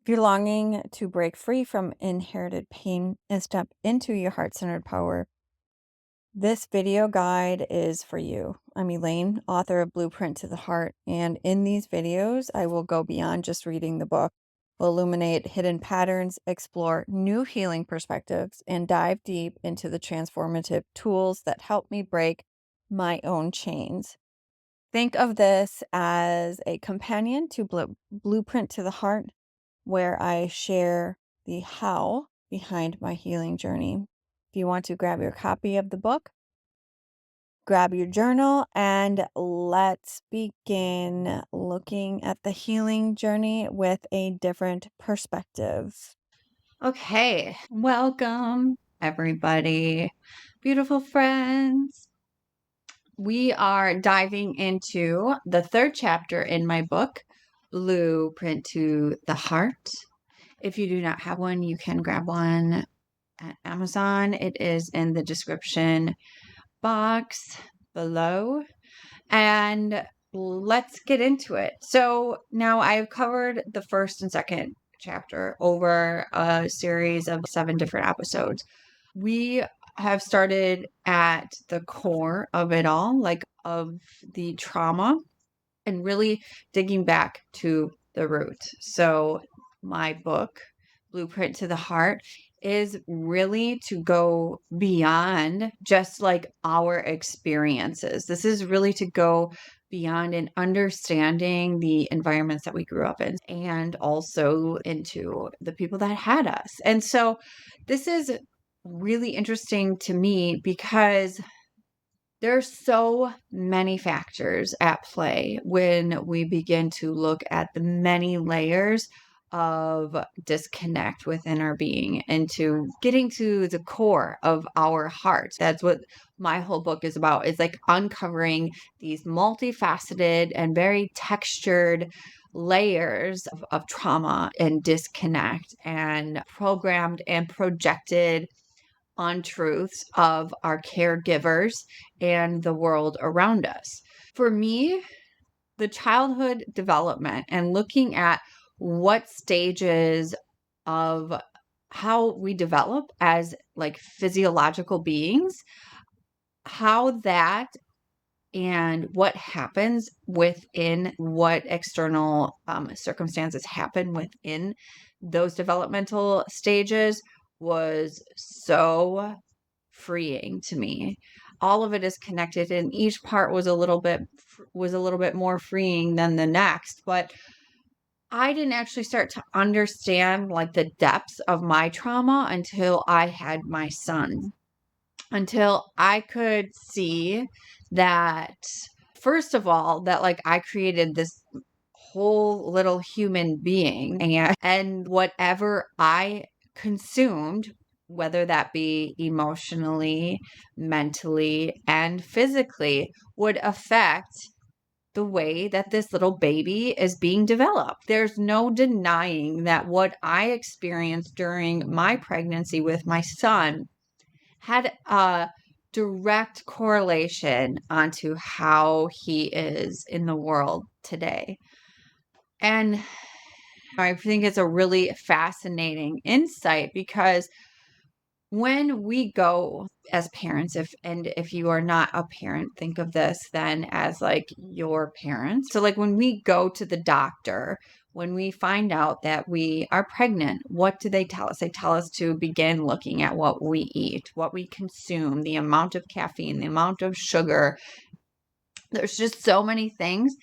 If you're longing to break free from inherited pain and step into your heart-centered power, this video guide is for you. I'm Elaine, author of Blueprint to the Heart, and in these videos, I will go beyond just reading the book. We'll illuminate hidden patterns, explore new healing perspectives, and dive deep into the transformative tools that help me break my own chains. Think of this as a companion to Blueprint to the Heart, where I share the how behind my healing journey. If you want to grab your copy of the book, grab your journal, and let's begin looking at the healing journey with a different perspective. Okay, welcome everybody, beautiful friends. We are diving into the third chapter in my book, Blueprint to the Heart. If you do not have one, you can grab one at Amazon. It is in the description box below. And let's get into it. So now I've covered the first and second chapter over a series of 7 different episodes. We have started at the core of it all, like of the trauma, and really digging back to the root. So my book, Blueprint to the Heart, is really to go beyond just like our experiences. This is really to go beyond and understanding the environments that we grew up in and also into the people that had us. And so this is really interesting to me because there's so many factors at play when we begin to look at the many layers of disconnect within our being and to getting to the core of our heart. That's what my whole book is about. It's like uncovering these multifaceted and very textured layers of trauma and disconnect and programmed and projected untruths of our caregivers and the world around us. For me, the childhood development and looking at what stages of how we develop as like physiological beings, how that and what happens within what external circumstances happen within those developmental stages was so freeing to me. All of it is connected, and each part was a little bit more freeing than the next. But I didn't actually start to understand like the depths of my trauma until I had my son. Until I could see that, first of all, that like I created this whole little human being and whatever I consumed, whether that be emotionally, mentally, and physically, would affect the way that this little baby is being developed. There's no denying that what I experienced during my pregnancy with my son had a direct correlation onto how he is in the world today. And I think it's a really fascinating insight because when we go as parents, if you are not a parent, think of this then as like your parents. So like when we go to the doctor, when we find out that we are pregnant, what do they tell us? They tell us to begin looking at what we eat, what we consume, the amount of caffeine, the amount of sugar. There's just so many things.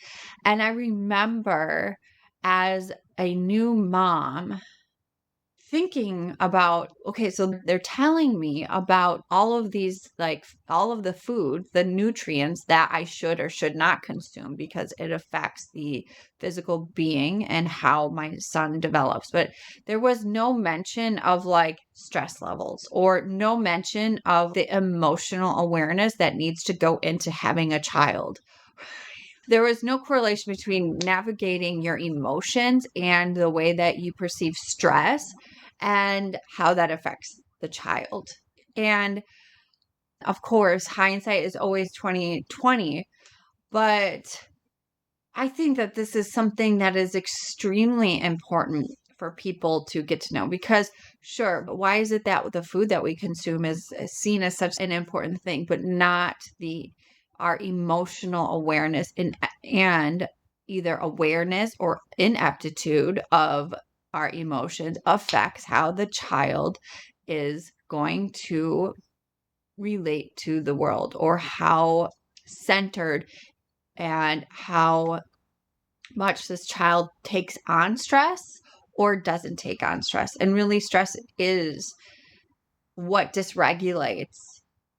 And I remember as a new mom thinking about, okay, so they're telling me about all of these, like all of the food, the nutrients that I should or should not consume because it affects the physical being and how my son develops. But there was no mention of like stress levels or no mention of the emotional awareness that needs to go into having a child. There was no correlation between navigating your emotions and the way that you perceive stress and how that affects the child. And of course, hindsight is always 20/20, but I think that this is something that is extremely important for people to get to know. Because sure, but why is it that the food that we consume is seen as such an important thing, but not our emotional awareness and either awareness or ineptitude of our emotions affects how the child is going to relate to the world, or how centered and how much this child takes on stress or doesn't take on stress. And really, stress is what dysregulates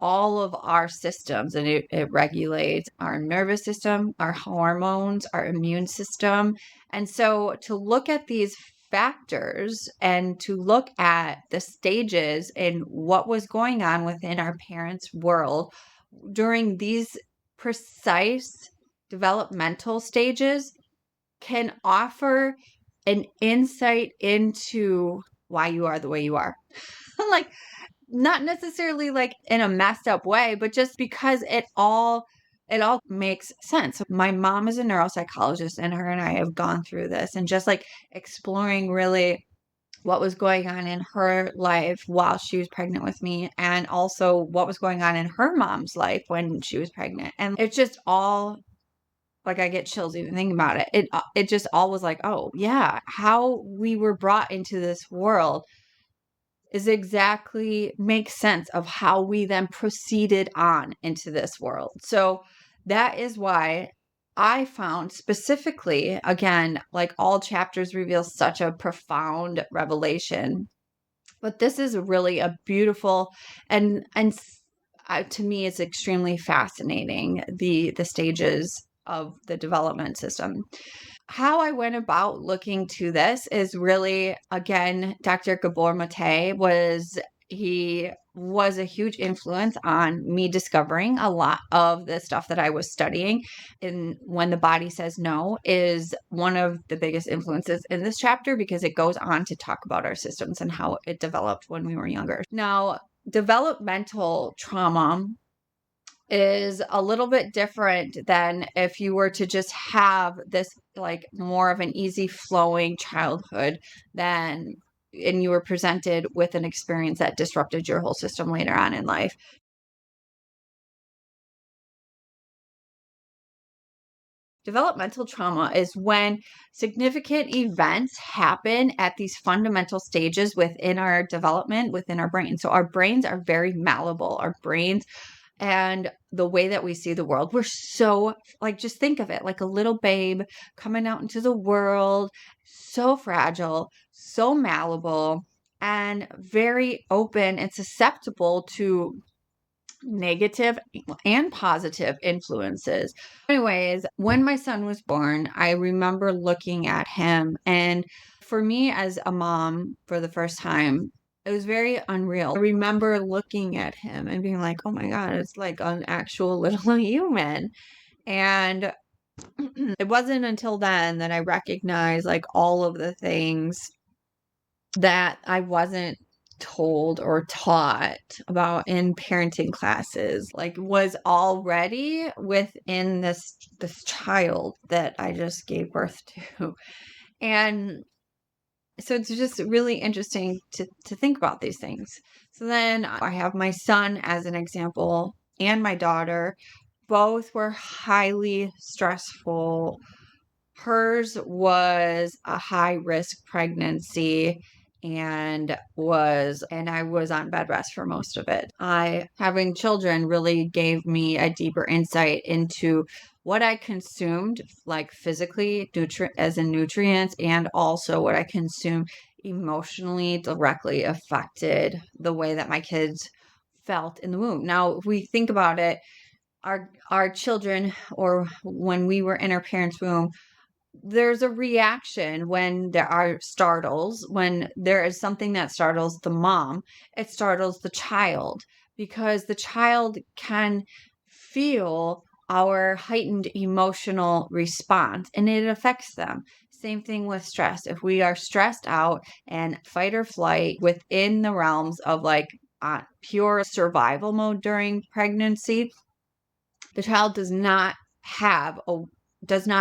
all of our systems, and it regulates our nervous system, our hormones, our immune system. And so to look at these factors and to look at the stages and what was going on within our parents' world during these precise developmental stages can offer an insight into why you are the way you are. Like, not necessarily like in a messed up way, but just because it all makes sense. My mom is a neuropsychologist, and her and I have gone through this, and just like exploring really what was going on in her life while she was pregnant with me, and also what was going on in her mom's life when she was pregnant. And it's just all like, I get chills even thinking about it. It just all was like, oh yeah, how we were brought into this world is exactly makes sense of how we then proceeded on into this world. So that is why I found specifically, again, like all chapters reveal such a profound revelation, but this is really a beautiful and to me, it's extremely fascinating, the stages of the development system. How I went about looking to this is really, again, Dr. Gabor Mate he was a huge influence on me discovering a lot of the stuff that I was studying. And When the Body Says No is one of the biggest influences in this chapter, because it goes on to talk about our systems and how it developed when we were younger. Now, developmental trauma is a little bit different than if you were to just have this like more of an easy flowing childhood than and you were presented with an experience that disrupted your whole system later on in life. Developmental trauma is when significant events happen at these fundamental stages within our development, within our brain. So our brains are very malleable. Our brains and the way that we see the world, we're so like, just think of it like a little babe coming out into the world, so fragile, so malleable, and very open and susceptible to negative and positive influences. Anyways, when my son was born, I remember looking at him, and for me as a mom for the first time, it was very unreal. I remember looking at him and being like, "Oh my god, it's like an actual little human." And it wasn't until then that I recognized like all of the things that I wasn't told or taught about in parenting classes, like was already within this child that I just gave birth to. And so it's just really interesting to think about these things. So then I have my son as an example, and my daughter. Both were highly stressful. Hers was a high risk pregnancy, and I was on bed rest for most of it. Having children really gave me a deeper insight into what I consumed, like physically, as in nutrients, and also what I consumed emotionally directly affected the way that my kids felt in the womb. Now, if we think about it, our children, or when we were in our parents' womb, there's a reaction when there are startles. When there is something that startles the mom, it startles the child, because the child can feel our heightened emotional response and it affects them. Same thing with stress. If we are stressed out and fight or flight within the realms of like pure survival mode during pregnancy, the child does not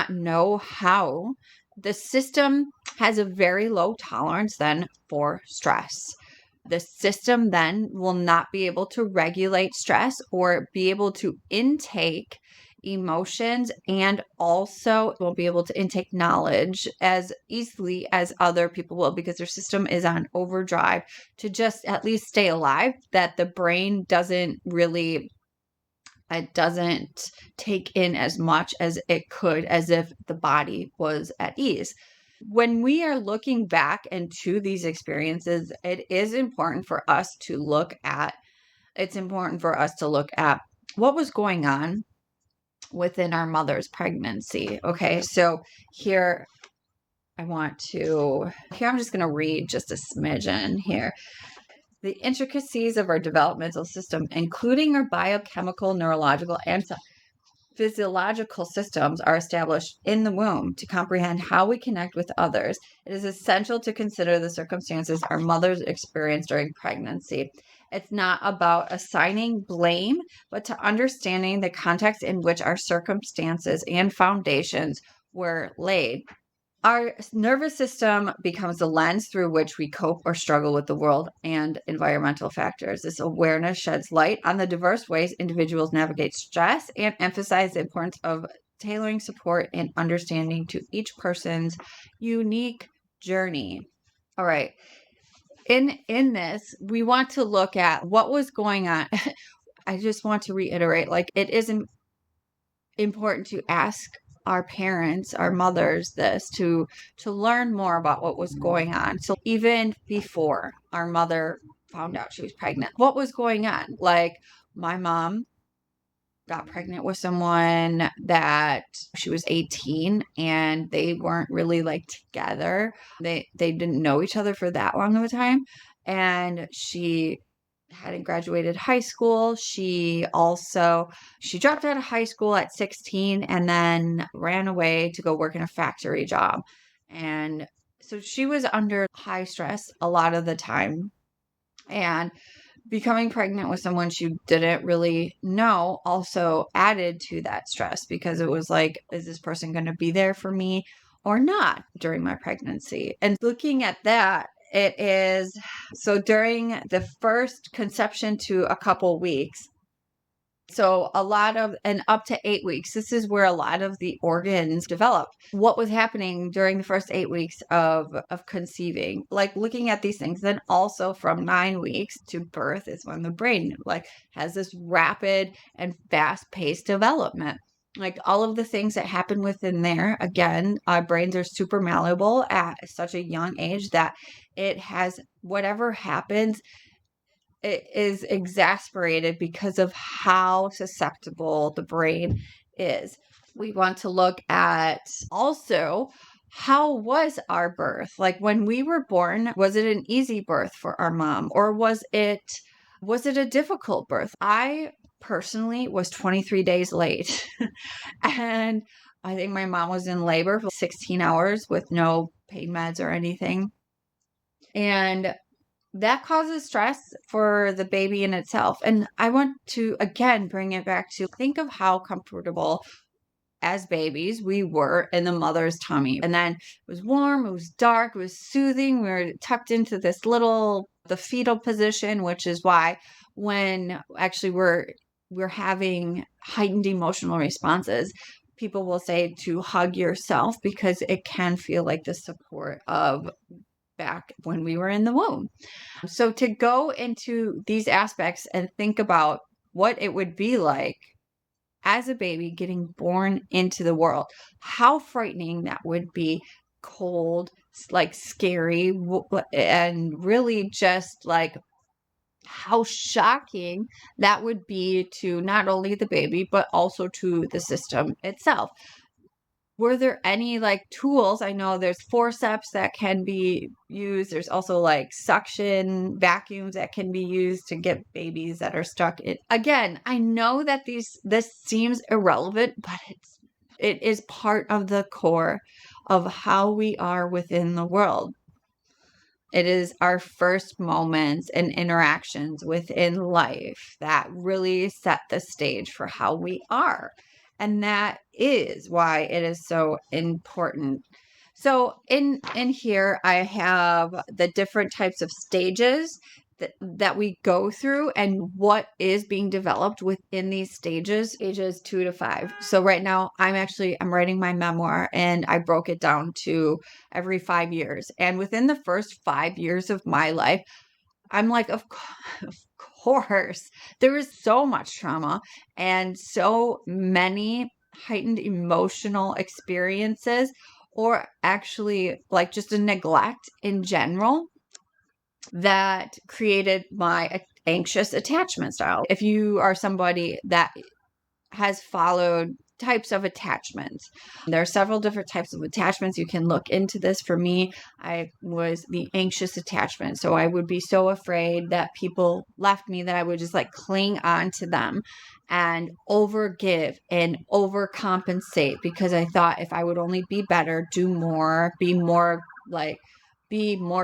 know how The system has a very low tolerance then for stress. The system then will not be able to regulate stress or be able to intake emotions, and also won't be able to intake knowledge as easily as other people will, because their system is on overdrive to just at least stay alive, that the brain doesn't really, it doesn't take in as much as it could as if the body was at ease. When we are looking back into these experiences, it is important for us to look at, it's important for us to look at what was going on within our mother's pregnancy. Okay, so here here I'm just going to read just a smidgen here. The intricacies of our developmental system, including our biochemical, neurological, and physiological systems, are established in the womb. To comprehend how we connect with others, it is essential to consider the circumstances our mothers experienced during pregnancy. It's not about assigning blame, but to understanding the context in which our circumstances and foundations were laid. Our nervous system becomes the lens through which we cope or struggle with the world and environmental factors. This awareness sheds light on the diverse ways individuals navigate stress and emphasize the importance of tailoring support and understanding to each person's unique journey. All right. In this, we want to look at what was going on. I just want to reiterate, like, it isn't important to ask our parents, our mothers, this to learn more about what was going on. So even before our mother found out she was pregnant, what was going on? Like, my mom got pregnant with someone that she was 18, and they weren't really like together. They didn't know each other for that long of a time, and she hadn't graduated high school. She dropped out of high school at 16 and then ran away to go work in a factory job. And so she was under high stress a lot of the time. And becoming pregnant with someone she didn't really know also added to that stress, because it was like, is this person going to be there for me or not during my pregnancy? And looking at that, it is so during the first conception to a couple weeks. So a lot of, and up to 8 weeks, this is where a lot of the organs develop. What was happening during the first 8 weeks of conceiving, like looking at these things. Then also from 9 weeks to birth is when the brain like has this rapid and fast paced development. Like all of the things that happen within there, again, our brains are super malleable at such a young age that it has, whatever happens, it is exasperated because of how susceptible the brain is. We want to look at also, how was our birth? Like when we were born, was it an easy birth for our mom, or was it a difficult birth? I personally was 23 days late. And I think my mom was in labor for 16 hours with no pain meds or anything. And that causes stress for the baby in itself. And I want to, again, bring it back to think of how comfortable as babies we were in the mother's tummy. And then it was warm, it was dark, it was soothing. We were tucked into this little, the fetal position, which is why when actually we're having heightened emotional responses, people will say to hug yourself, because it can feel like the support of back when we were in the womb. So to go into these aspects and think about what it would be like as a baby getting born into the world, how frightening that would be, cold, like scary, and really just like how shocking that would be to not only the baby, but also to the system itself. Were there any like tools? I know there's forceps that can be used. There's also like suction vacuums that can be used to get babies that are stuck in. Again, I know that this seems irrelevant, but it is part of the core of how we are within the world. It is our first moments and interactions within life that really set the stage for how we are. And that is why it is so important So in here, I have the different types of stages that we go through and what is being developed within these stages, ages 2 to 5. So right now I'm writing my memoir, and I broke it down to every 5 years. And within the first 5 years of my life, I'm like, of course, there is so much trauma and so many heightened emotional experiences, or actually like just a neglect in general, that created my anxious attachment style. If you are somebody that has followed types of attachments. There are several different types of attachments. You can look into this. For me, I was the anxious attachment. So I would be so afraid that people left me that I would just like cling on to them and overgive and overcompensate, because I thought if I would only be better, do more, be more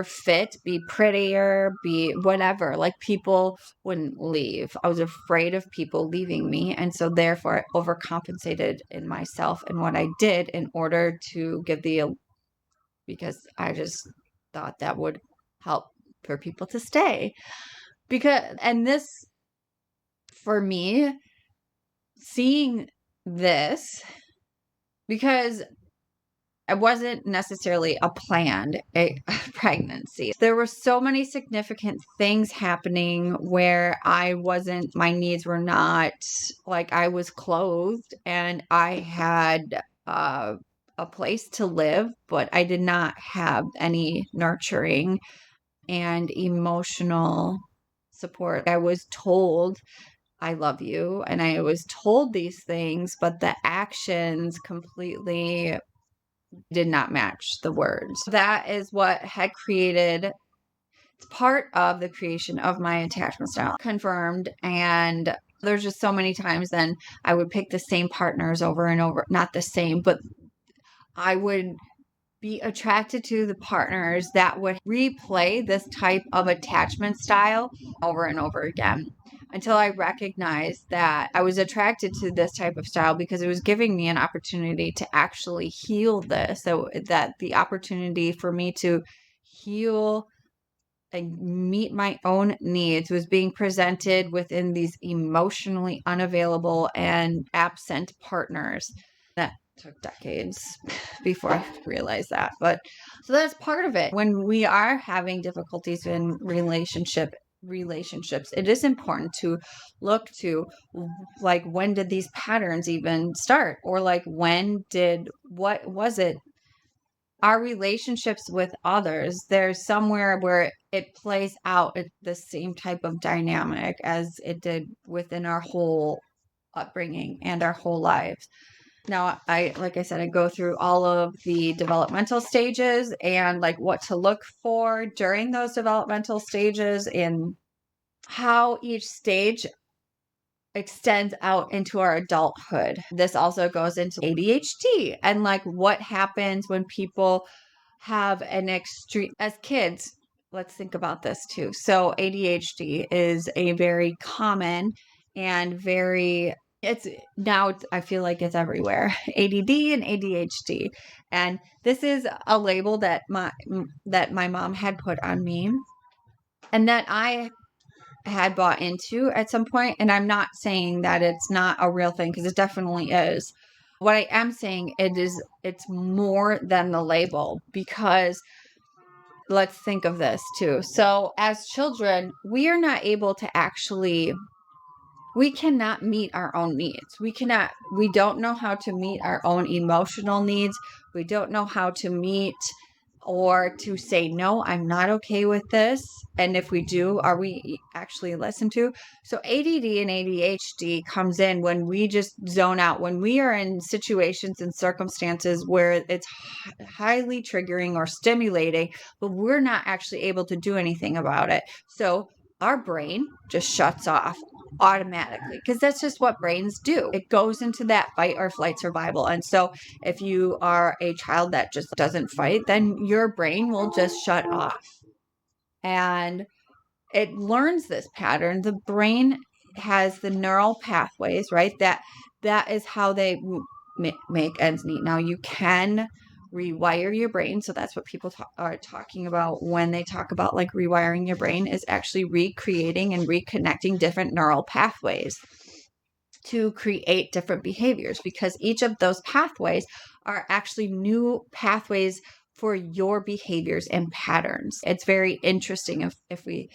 fit, be prettier, be whatever, like people wouldn't leave. I was afraid of people leaving me. And so therefore I overcompensated in myself and what I did in order to give because I just thought that would help for people to stay. And this, for me, seeing this, because it wasn't necessarily a planned pregnancy. There were so many significant things happening where my needs were not, like, I was clothed and I had a place to live, but I did not have any nurturing and emotional support. I was told, I love you, and I was told these things, but the actions completely did not match the words. That is what had created part of the creation of my attachment style. Confirmed. And there's just so many times then I would pick the same partners over and over, not the same, but I would be attracted to the partners that would replay this type of attachment style over and over again, until I recognized that I was attracted to this type of style because it was giving me an opportunity to actually heal this. So that the opportunity for me to heal and meet my own needs was being presented within these emotionally unavailable and absent partners. That took decades before I realized that. But so that's part of it. When we are having difficulties in relationships, it is important to look to, like, when did these patterns even start? Or like, what was it? Our relationships with others, there's somewhere where it plays out the same type of dynamic as it did within our whole upbringing and our whole lives. Now, like I said, I go through all of the developmental stages and like what to look for during those developmental stages and how each stage extends out into our adulthood. This also goes into ADHD and like what happens when people have an extreme, as kids. Let's think about this too. So ADHD is a very common and it's now, I feel like it's everywhere. ADD and ADHD. And this is a label that my mom had put on me and that I had bought into at some point. And I'm not saying that it's not a real thing, because it definitely is. What I am saying, it's more than the label, because let's think of this too. So as children, we are not able to we cannot meet our own needs. We don't know how to meet our own emotional needs. We don't know how to meet or to say, no, I'm not okay with this. And if we do, are we actually listened to? So ADD and ADHD comes in when we just zone out, when we are in situations and circumstances where it's highly triggering or stimulating, but we're not actually able to do anything about it. So our brain just shuts off automatically, because that's just what brains do. It goes into that fight or flight survival. And so if you are a child that just doesn't fight, then your brain will just shut off. And it learns this pattern. The brain has the neural pathways, right? That is how they make ends meet. Now you can rewire your brain. So that's what people are talking about when they talk about like rewiring your brain, is actually recreating and reconnecting different neural pathways to create different behaviors, because each of those pathways are actually new pathways for your behaviors and patterns. It's very interesting if we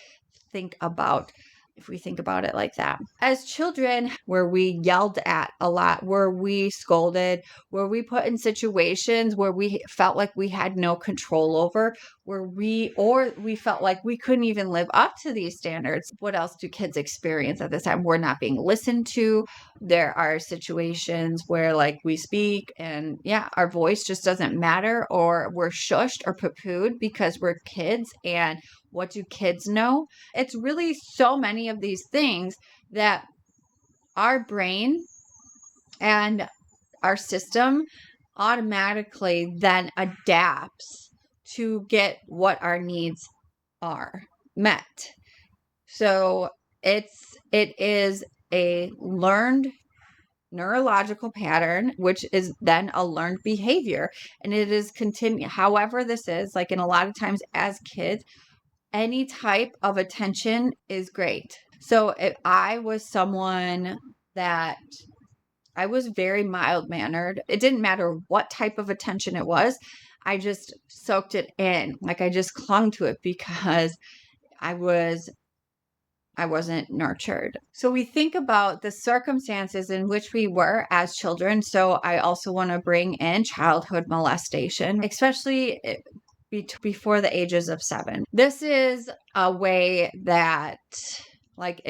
think about it like that. As children, where we yelled at a lot, where we scolded, where we put in situations where we felt like we had no control over, we felt like we couldn't even live up to these standards. What else do kids experience at this time? We're not being listened to. There are situations where like we speak and our voice just doesn't matter, or we're shushed or poo-pooed because we're kids. And what do kids know? It's really so many of these things that our brain and our system automatically then adapts to get what our needs are met. So it is a learned neurological pattern, which is then a learned behavior. And it is however this is, like, in a lot of times as kids, any type of attention is great. So if I was someone that I was very mild mannered, it didn't matter what type of attention it was. I just soaked it in. Like, I just clung to it because I wasn't nurtured. So we think about the circumstances in which we were as children. So I also want to bring in childhood molestation, especially before the ages of 7. This is a way that, like,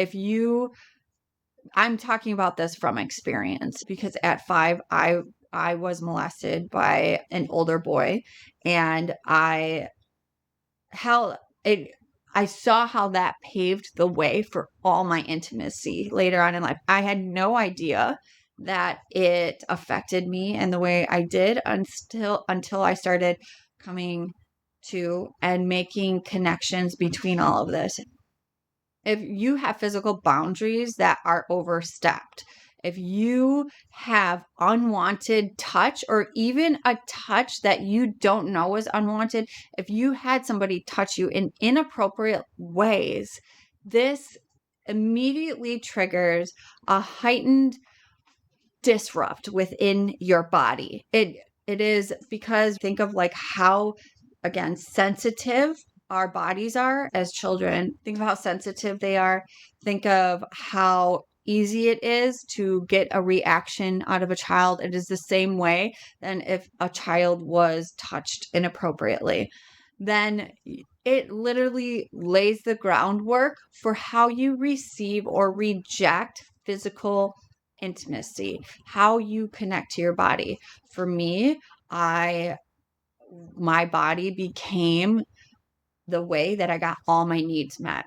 I'm talking about this from experience, because at 5, I was molested by an older boy, and I saw how that paved the way for all my intimacy later on in life. I had no idea that it affected me in the way I did until I started coming to and making connections between all of this. If you have physical boundaries that are overstepped, if you have unwanted touch, or even a touch that you don't know is unwanted, if you had somebody touch you in inappropriate ways, this immediately triggers a heightened disrupt within your body. It is because think of like how, again, sensitive our bodies are as children. Think of how sensitive they are. Think of how easy it is to get a reaction out of a child. It is the same way than if a child was touched inappropriately. Then it literally lays the groundwork for how you receive or reject physical intimacy, how you connect to your body. For me, my body became the way that I got all my needs met.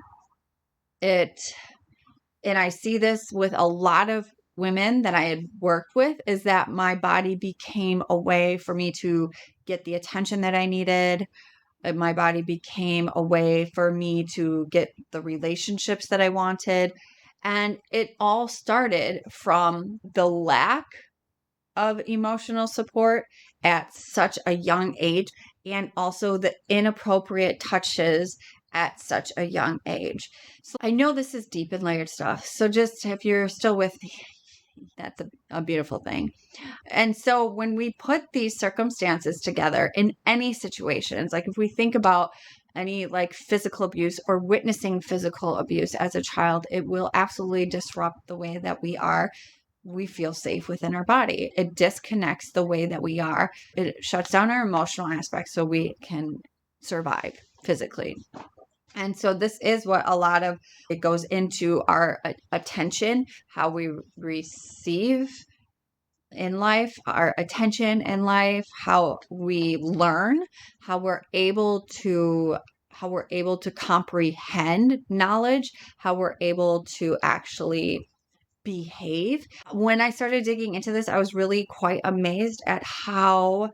And I see this with a lot of women that I had worked with, is that my body became a way for me to get the attention that I needed. My body became a way for me to get the relationships that I wanted. And it all started from the lack of emotional support at such a young age, and also the inappropriate touches at such a young age. So I know this is deep and layered stuff. So just if you're still with me, that's a beautiful thing. And so when we put these circumstances together in any situations, like if we think about any like physical abuse or witnessing physical abuse as a child, it will absolutely disrupt the way that we feel safe within our body. It disconnects the way that we are. It shuts down our emotional aspects so we can survive physically. And so this is what a lot of it goes into our attention, how we receive in life, our attention in life, how we learn, how we're able to comprehend knowledge, how we're able to actually behave. When I started digging into this, I was really quite amazed at how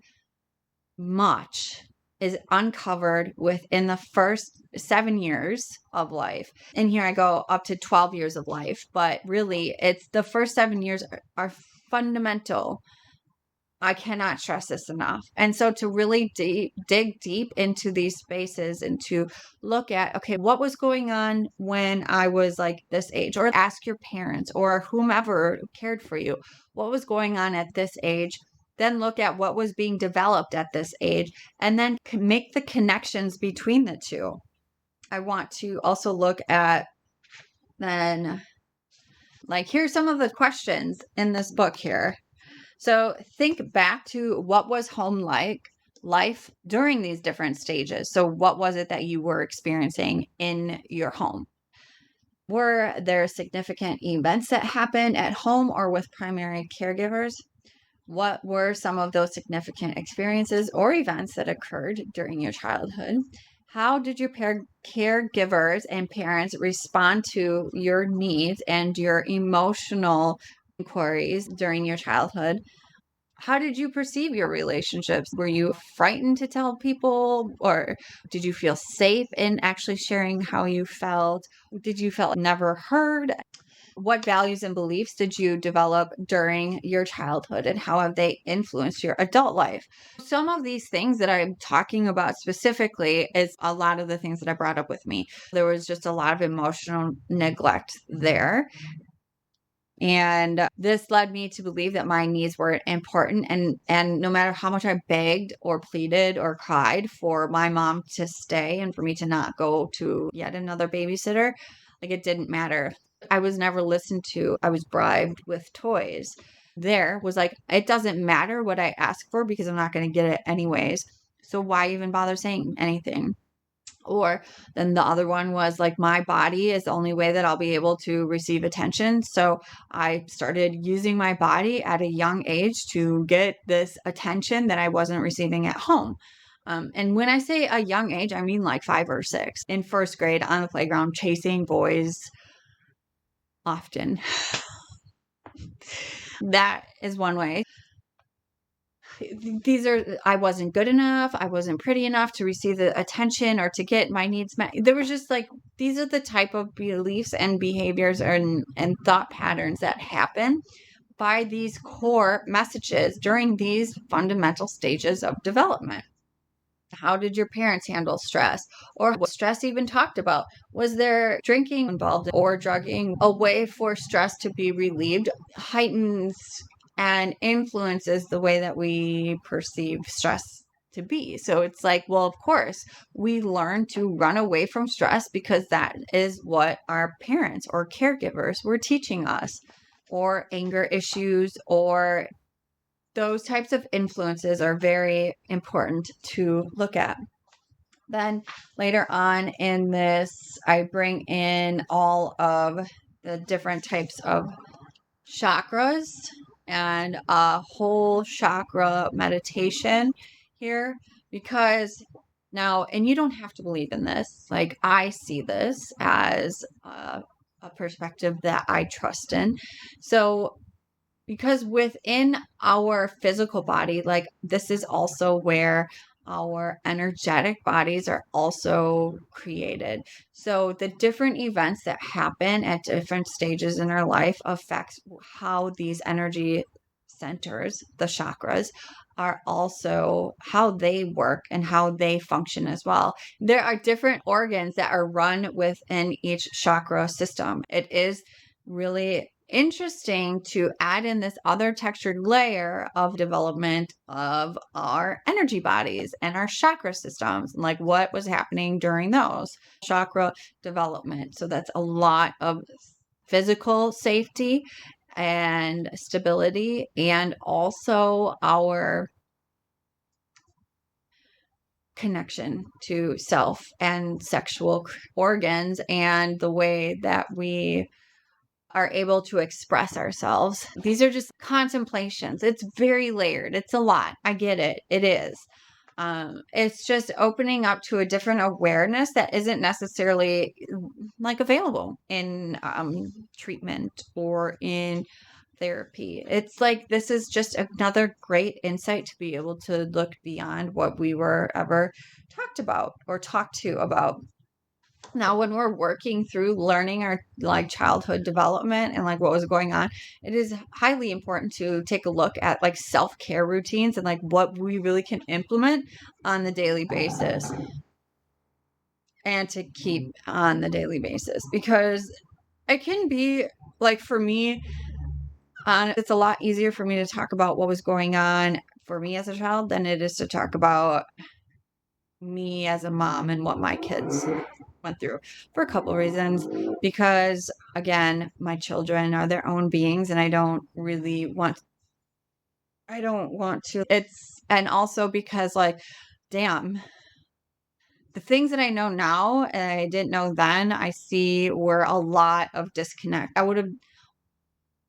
much is uncovered within the first 7 years of life. And here I go up to 12 years of life, but really it's the first 7 years are fundamental I cannot stress this enough. And so to really dig deep into these spaces and to look at, okay, what was going on when I was like this age, or ask your parents or whomever cared for you, what was going on at this age? Then look at what was being developed at this age, and then make the connections between the two. I want to also look at then, like, here's some of the questions in this book here. So think back to what was home like, life during these different stages. So what was it that you were experiencing in your home? Were there significant events that happened at home or with primary caregivers? What were some of those significant experiences or events that occurred during your childhood? How did your caregivers and parents respond to your needs and your emotional inquiries during your childhood? How did you perceive your relationships? Were you frightened to tell people, or did you feel safe in actually sharing how you felt? Did you feel never heard? What values and beliefs did you develop during your childhood, and how have they influenced your adult life? Some of these things that I'm talking about specifically is a lot of the things that I brought up with me. There was just a lot of emotional neglect there. And this led me to believe that my needs were important, and no matter how much I begged or pleaded or cried for my mom to stay and for me to not go to yet another babysitter, like, it didn't matter. I was never listened to. I was bribed with toys. There was like, it doesn't matter what I ask for because I'm not going to get it anyways. So why even bother saying anything? Or then the other one was like, my body is the only way that I'll be able to receive attention. So I started using my body at a young age to get this attention that I wasn't receiving at home. And when I say a young age, I mean like 5 or 6, in first grade on the playground, chasing boys often. That is one way. I wasn't good enough. I wasn't pretty enough to receive the attention or to get my needs met. There was just like, these are the type of beliefs and behaviors and thought patterns that happen by these core messages during these fundamental stages of development. How did your parents handle stress? Or was stress even talked about? Was there drinking involved or drugging? A way for stress to be relieved heightens and influences the way that we perceive stress to be. So it's like, well, of course, we learn to run away from stress because that is what our parents or caregivers were teaching us, or anger issues, or those types of influences are very important to look at. Then later on in this, I bring in all of the different types of chakras and a whole chakra meditation here, because now, and you don't have to believe in this, like, I see this as a perspective that I trust in. So because within our physical body, like, this is also where our energetic bodies are also created. So the different events that happen at different stages in our life affects how these energy centers, the chakras, are also how they work and how they function as well. There are different organs that are run within each chakra system. It is really interesting to add in this other textured layer of development of our energy bodies and our chakra systems, and like what was happening during those chakra development. So that's a lot of physical safety and stability, and also our connection to self and sexual organs and the way that we are able to express ourselves. These are just contemplations. It's very layered. It's a lot. I get it. It is. It's just opening up to a different awareness that isn't necessarily like available in treatment or in therapy. It's like, this is just another great insight to be able to look beyond what we were ever talked about or talked to about. Now, when we're working through learning our like childhood development and like what was going on, it is highly important to take a look at like self-care routines and like what we really can implement on the daily basis and to keep on the daily basis, because it can be like for me, it's a lot easier for me to talk about what was going on for me as a child than it is to talk about me as a mom and what my kids went through, for a couple of reasons. Because again, my children are their own beings and I don't want to it's and also because like damn, the things that I know now and I didn't know then, I see were a lot of disconnect. I would have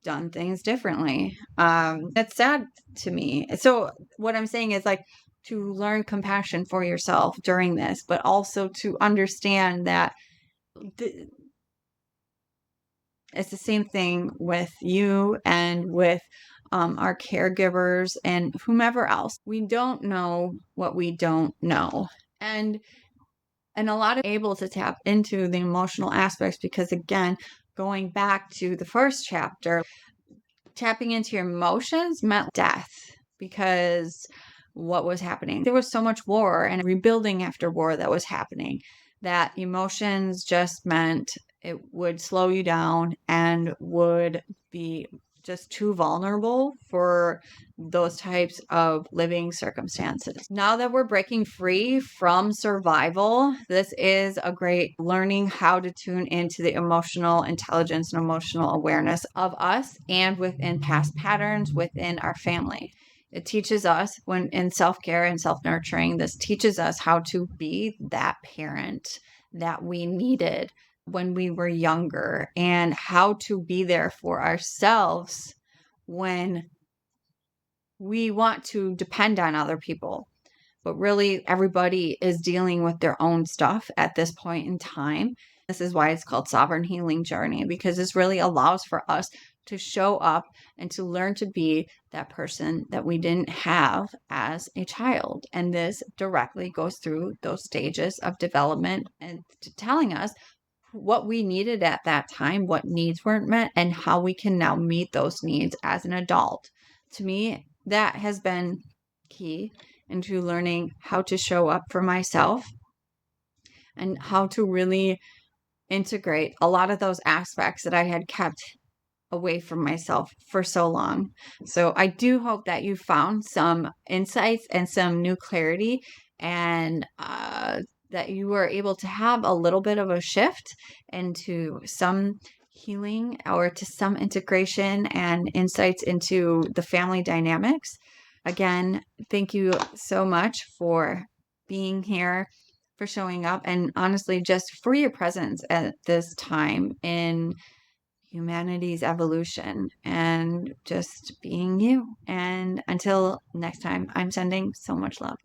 done things differently. It's sad to me. So what I'm saying is like to learn compassion for yourself during this, but also to understand that th- it's the same thing with you and with our caregivers and whomever else. We don't know what we don't know. And and a lot of able to tap into the emotional aspects because again, going back to the first chapter, tapping into your emotions meant death because what was happening? There was so much war and rebuilding after war that was happening that emotions just meant it would slow you down and would be just too vulnerable for those types of living circumstances. Now that we're breaking free from survival, this is a great learning how to tune into the emotional intelligence and emotional awareness of us and within past patterns within our family. It teaches us when in self-care and self-nurturing, this teaches us how to be that parent that we needed when we were younger and how to be there for ourselves when we want to depend on other people. But really, everybody is dealing with their own stuff at this point in time. This is why it's called Sovereign Healing Journey, because this really allows for us to show up and to learn to be that person that we didn't have as a child. And this directly goes through those stages of development and telling us what we needed at that time, what needs weren't met, and how we can now meet those needs as an adult. To me, that has been key into learning how to show up for myself and how to really integrate a lot of those aspects that I had kept away from myself for so long. So I do hope that you found some insights and some new clarity and that you were able to have a little bit of a shift into some healing or to some integration and insights into the family dynamics. Again, thank you so much for being here, for showing up, and honestly, just for your presence at this time in humanity's evolution and just being you. And until next time, I'm sending so much love.